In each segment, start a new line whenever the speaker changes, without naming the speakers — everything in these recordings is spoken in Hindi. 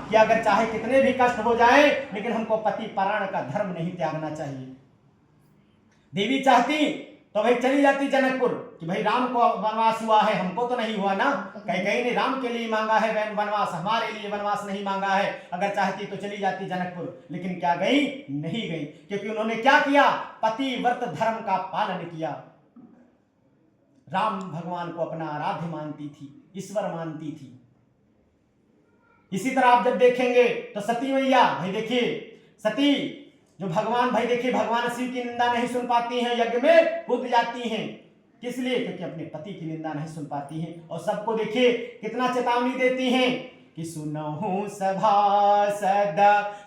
कि अगर चाहे कितने भी कष्ट हो जाए लेकिन हमको पति परायण का धर्म नहीं त्यागना चाहिए। देवी चाहती तो भाई चली जाती जनकपुर कि भाई राम को वनवास हुआ है, हमको तो नहीं हुआ ना। कैकेयी ने राम के लिए मांगा है वनवास, हमारे लिए वनवास नहीं मांगा है। अगर चाहती तो चली जाती जनकपुर, लेकिन क्या गई? नहीं गई, क्योंकि उन्होंने क्या किया? पति व्रत धर्म का पालन किया। राम भगवान को अपना आराध्य मानती थी, ईश्वर मानती थी। इसी तरह आप जब देखेंगे तो सती मैया, भाई देखिए सती जो भगवान, भाई देखिए भगवान शिव की निंदा नहीं सुन पाती हैं, यज्ञ में कूद जाती हैं। किस लिए? क्योंकि अपने पति की निंदा नहीं सुन पाती हैं। और सबको देखिए कितना चेतावनी देती हैं कि सुनहु सभासद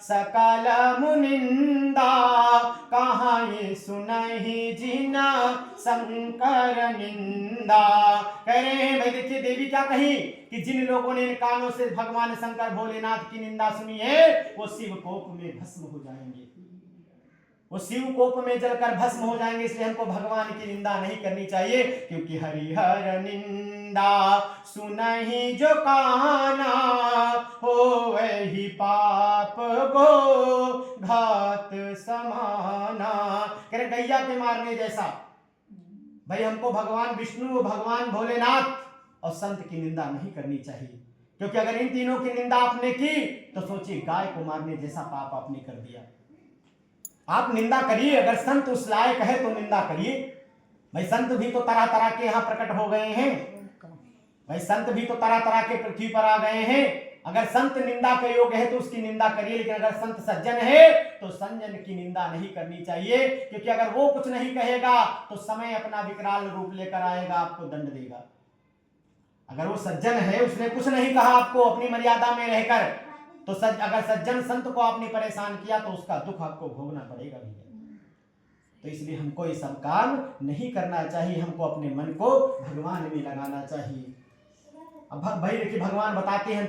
सकल मुनिंदा, कहाँ ये सुनहि जिना शंकर निंदा। कह रहे हैं भाई देखिए देवी क्या कही कि जिन लोगों ने इन कानों से भगवान शंकर भोलेनाथ की निंदा सुनी है वो शिव कोप में भस्म हो जाएंगे, वो शिव कोप में जलकर भस्म हो जाएंगे। इसलिए हमको भगवान की निंदा नहीं करनी चाहिए, क्योंकि हरिहर निंदा सुनहि जो काना, हो वही पाप गो घात समाना। कह रहे गैया के मारने जैसा। भाई हमको भगवान विष्णु, भगवान भोलेनाथ और संत की निंदा नहीं करनी चाहिए, क्योंकि अगर इन तीनों की निंदा आपने की तो सोचिए गाय को मारने जैसा पाप आपने कर दिया। आप निंदा करिए, अगर संत उस लायक है तो निंदा करिए। भाई संत भी तो तरह तरह के यहाँ प्रकट हो गए हैं, भाई संत भी तो तरह तरह के पृथ्वी पर आ गए हैं। अगर संत निंदा के योग्य है तो उसकी निंदा करिए, लेकिन अगर संत सज्जन है तो संजन की निंदा नहीं करनी चाहिए, क्योंकि अगर वो कुछ नहीं कहेगा तो समय अपना विकराल रूप लेकर आएगा, आपको दंड देगा। अगर वो सज्जन है, उसने कुछ नहीं कहा आपको अपनी मर्यादा में रहकर, तो अगर सज्जन संत को आपने परेशान किया तो उसका दुख आपको भोगना पड़ेगा भैया। तो इसलिए हमको ये सब काम नहीं करना चाहिए, हमको अपने मन को भगवान में लगाना चाहिए। अब भाई देखिए भगवान बताते हैं